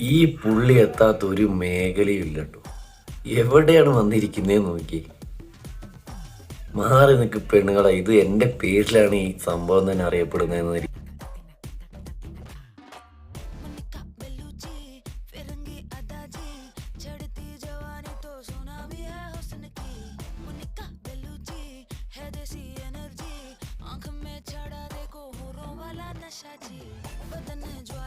ഈ പുള്ളി എത്താത്ത ഒരു മേഖലയും ഇല്ല കേട്ടോ. എവിടെയാണ് വന്നിരിക്കുന്നതെന്ന് നോക്കി. മാറി നിൽക്ക് പെണ്ണുങ്ങളെ, ഇത് എൻ്റെ പേരിലാണ് ഈ സംഭവം തന്നെ അറിയപ്പെടുന്നതെന്ന്. आंख में चढ़ा देखो होरों वाला नशा जी बदन जो